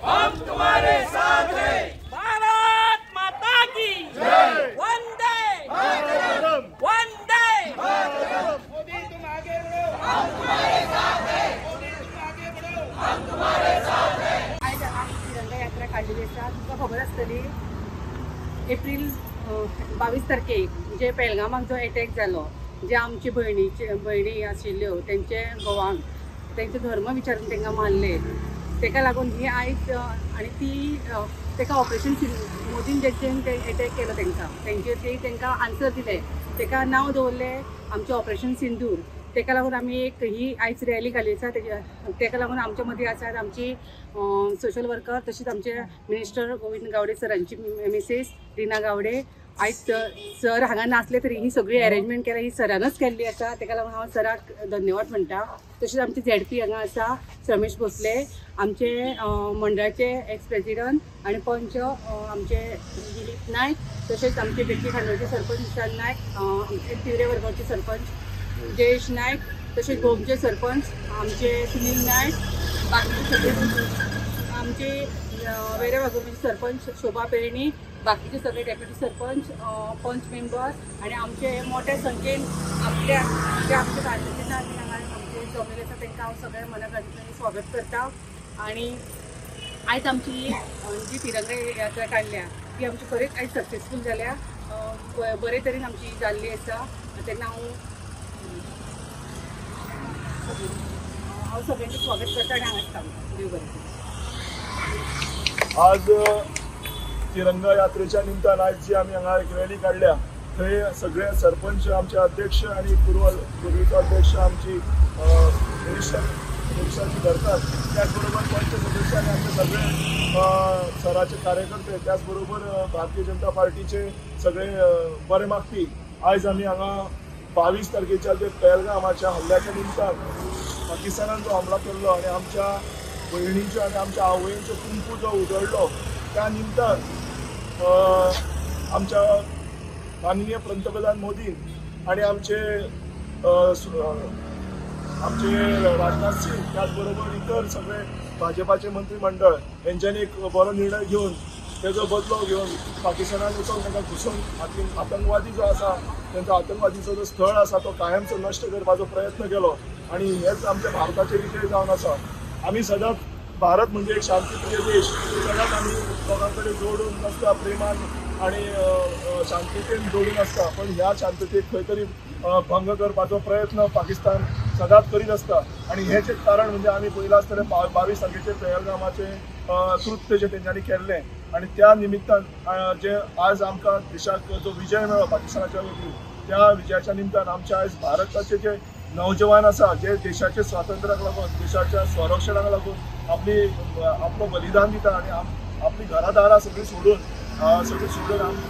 हम तुम्हारे साथ हैं। भारत माता की जय। वंदे मातरम। वंदे मातरम। मोदी तुम आगे बढ़ो, हम तुम्हारे साथ हैं। मोदी तुम आगे बढ़ो, हम तुम्हारे साथ हैं। आज आम्ही तिरंगा यात्रा काढलेली आसा। तुमकां खबर आसतली एप्रिल 22 तारखेक जे पेलगामाक जो अटॅक जालो, जे आमचे भयणी आशिल्ल्यो तेंचे घोवांक तेंचो धर्म विचारून तांकां मारले, ताका लागून ही आयज आनी ती ताका ऑपरेशन मोदीन जेंचेन अटॅक केलो तेंचेर ते तांकां आन्सर दिले, ताका नांव दवरलें आमचें ऑपरेशन सिंदूर। ताका लागून आमी एक ही आयज रॅली घाली आसा। ताका लागून आमच्या मदीं आसात आमची सोशल वर्कर, तशीच आमचे मिनिस्टर गोविंद गावडे सरांची मिसेस रिना गावडे। आयज सर हांगा नासले तरी ही सगळी अरेंजमेंट केल्या ही सरानच केल्ली आसा, ताका लागून हांव सराक धन्यवाद म्हणटा। तशेंच आमचे झेडपी हांगा आसा रमेश भोसले, आमचे मंडळाचे एक्स प्रेसिडेंट आनी पंच आमचे दिलीप नायक, तशेंच आमचे बेटली खांडोळचे सरपंच विशाल नायक, आमचे तिवरे वर्गाचे सरपंच जयेश नायक, तशेंच गोमचे सरपंच आमचे सुनील नायक, बाकीचे सगळे आमचे वेरे वाघोरचे सरपंच शोभा पेरणी, बाकीचे सगळे डेप्युटी सरपंच पंच मेंबर आणि आमचे मोठ्या संख्येन आपल्या जे आमचे भारताचे नागरिक हांगा आमचे जमलेले आसा तांकां हांव सगळ्या मनापासून स्वागत करता। आणि आयज आमची जी तिरंगा यात्रा काडल्या ती आमची खरेंच आयज सक्सेसफूल जाल्या, बरे तरेन आमची जाल्ली आसा। तेन्ना हांव सगळ्यांचे स्वागत करता आनी हांगाच थांबता। देव बरें। आज तिरंगा यात्रेच्या निमतान आज जी आम्ही हांगा एक रॅली काढल्या, थंय सगळे सरपंच आमचे अध्यक्ष आणि पूर्वीचो अध्यक्ष आमची मिनिस्टरांची धरतात, त्याचबरोबर पंच सदस्य आणि आमचे सगळे सराचे कार्यकर्ते, त्याचबरोबर भारतीय जनता पार्टीचे सगळे बरे मागपी आज आम्ही हांगा 22 तारखेच्या जे पहलगामाच्या हल्ल्याच्या निमतान पाकिस्तानान जो हमला केल्लो आणि आमच्या बहिणींचो आणि आमच्या आवयंचो कुंकू जो उजळलो त्या निमतान आमच्या माननीय पंतप्रधान मोदी आणि आमचे राजनाथ सिंग, त्याचबरोबर इतर सगळे भाजपाचे मंत्रिमंडळ यांच्यानी एक बरो निर्णय घेऊन तेजो बदलो घेऊन पाकिस्तानान वचून तांकां घुसून आतंकवादी जो आसा त्यांचा आतंकवादीचो जो स्थळ आसा तो कायमचो नश्ट करपाचो प्रयत्न केलो आणि हेच आमच्या भारताचे विजय जावन आसा। आम्ही सदांच भारत म्हणजे एक शांतीप्रिय देश, सदांच आम्ही लोकांकडे जोडून आसता, प्रेमान आणि शांततेन जोडून आसता, पण ह्या शांततेक खंय तरी भंग करपाचो प्रयत्न पाकिस्तान सदांच करीत आसता। आणि हेच एक कारण म्हणजे आम्ही पयला आसतले 22 तारखेचे पहलगामाचे कृत्य जे तेंच्यांनी केल्लें आणि त्या निमित्तान जे आज आमकां देशाक जो विजय मेळ्ळो पाकिस्तानाच्या वतीन, त्या विजयाच्या निमतान आमच्या आज भारताचे जे नौजवान आसा जे देशाचे स्वातंत्र्याक लागून देशाच्या संरक्षणाक लागून आपलो बलिदान दिता आणि आपली घरादारां सगळीं सोडून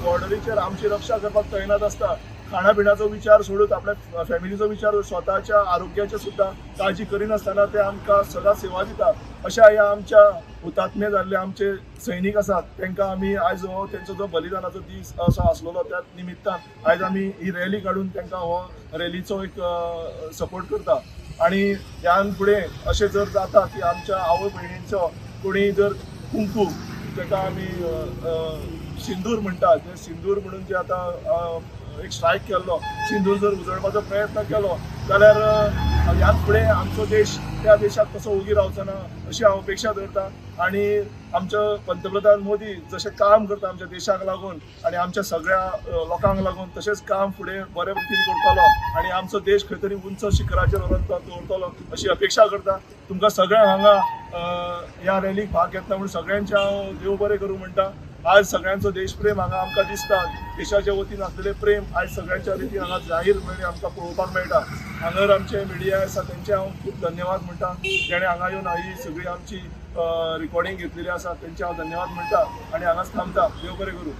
बॉर्डरीचेर आमची रक्षा करपाक तैनात आसता, खाणापिणाचो विचार सोडून आपल्या फॅमिलीचो विचार स्वताच्या आरोग्याचे सुद्धा काळजी करिनासतना ते आमकां सदां सेवा दिता। अशा ह्या आमच्या हुतात्मे जाल्ले आमचे सैनीक आसात तांकां आमी आयज हो तेंचो जो बलिदानाचो दीस असो आसलेलो त्या निमित्तान आयज आमी ही रॅली काडून तांकां हो रॅलीचो एक सपोर्ट करता। आणि ह्यान फुडें अशें जर जाता की आमच्या आवय भयणींचो कोणी जर कुंकू ताका आमी सिंदूर म्हणटा, जे सिंदूर म्हणून जे आतां एक स्ट्रायक केल्लो, सिंदूर जर उजळपाचो प्रयत्न केलो जाल्यार ह्यान फुडें आमचो देश त्या देशाक कसो उगी रावचो ना अशी हांव अपेक्षा धरता। आणि आमचो पंतप्रधान मोदी जशें काम करता आमच्या देशाक लागून आणि आमच्या सगळ्या लोकांक लागून तशेंच काम फुडें बरे रितीन करतलो आणि आमचो देश खंय तरी उंच शिखराचेर व्हरून दवरतलो अशी अपेक्षा करता। तुमकां सगळ्यांक हांगा ह्या रॅलीक भाग घेतला म्हणून सगळ्यांचे हांव देव बरें करूं म्हणटा। आज सगळ्यांचो देशप्रेम हांगा आमकां दिसता, देशाच्या वतीन आसलेले प्रेम आज सगळ्यांच्या रितीन हांगा जाहीरपणे आमकां पळोवपाक मेळटा। हांगर आमचे मिडिया आसा तेंचे हांव खूब धन्यवाद म्हणटा, जेणे हांगा येवन ही सगळी आमची रिकॉर्डिंग घेतलेली आसा तेंचे हांव धन्यवाद म्हणटा आनी हांगाच थांबता। देव बरें करूं।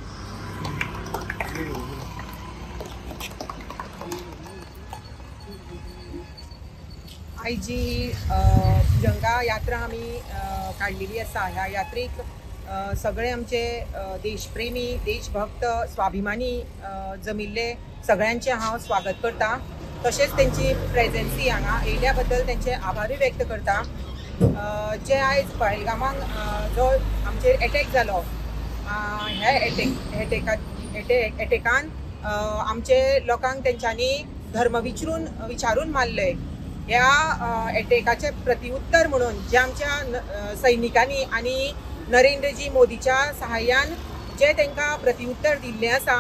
आयज जी तिरंगा यात्रा आमी काडलेली आसा, ह्या यात्रेक सगळे आमचे देशप्रेमी देशभक्त स्वाभिमानी जमिल्ले सगळ्यांचे हांव स्वागत करता। तशेंच तेंची प्रेझेन्सी हांगा येयल्या बद्दल तेंचे आभारूय व्यक्त करता। जे आयज पहलगामाक जो आमचेर एटॅक जालो ह्या एटॅकान आमचे लोकांक तेंच्यांनी धर्म विचारून मारले. ह्या एटॅकाचे प्रतिउत्तर म्हणून जे आमच्या सैनिकांनी आनी नरेंद्रजी मोदीच्या सहाय्यान जे तांकां प्रतिउत्तर दिल्लें आसा,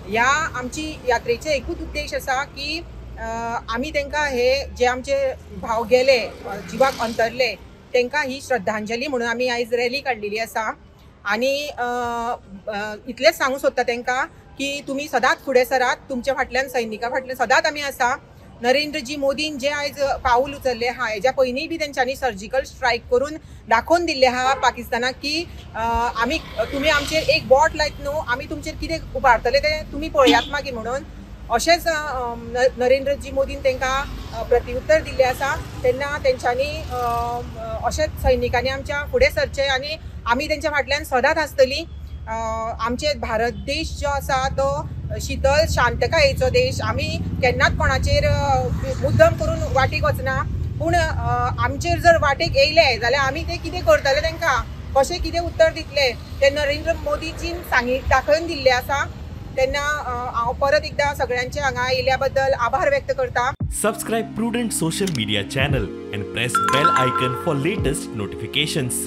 ह्या आमची यात्रेचे एकूच उद्देश आसा की आमी तांकां हे जे आमचे भाव गेले, जिवाक अंतरले, तांकां ही श्रद्धांजली म्हणून आमी आयज रॅली काडलेली आसा. आनी इतलेंच सांगूंक सोदता तांकां की तुमी सदांच फुडें सरात, तुमच्या फाटल्यान सैनिकां फाटल्यान सदांच आमी आसा. नरेंद्रजी मोदीन जे आयज पाऊल उचलले आहा, हेज्या पयलींय बी तेंच्यांनी सर्जिकल स्ट्रायक करून दाखोवन दिल्ले आहा पाकिस्तानाक की आमी तुमी आमचेर एक बोट लायत न्हू, आमी तुमचेर कितें उबारतले ते तुमी पळयात मागीर म्हणून. अशेंच नरेंद्रजी मोदीन तांकां प्रतिउत्तर दिल्लें आसा. तेन्ना तेंच्यांनी अशेंच सैनिकांनी आमच्या फुडें सरचें आनी आमी तेंच्या फाटल्यान सदांच आसतलीं. आमचे भारत देश जो आसा तो शीतल शांतकायेचो देश. आमी केन्नाच कोणाचेर मुद्दम करून वाटेक वचना, पूण आमचेर जर वाटेक येयले जाल्यार आमी ते कितें करतले, तांकां कशें कितें उत्तर दितले ते नरेंद्र मोदीजीन दाखोवन दिल्लें आसा. तेन्ना हांव परत एकदां सगळ्यांचे हांगा येयल्या बद्दल आभार व्यक्त करता. Subscribe Prudent social media channel and press bell icon for latest notifications.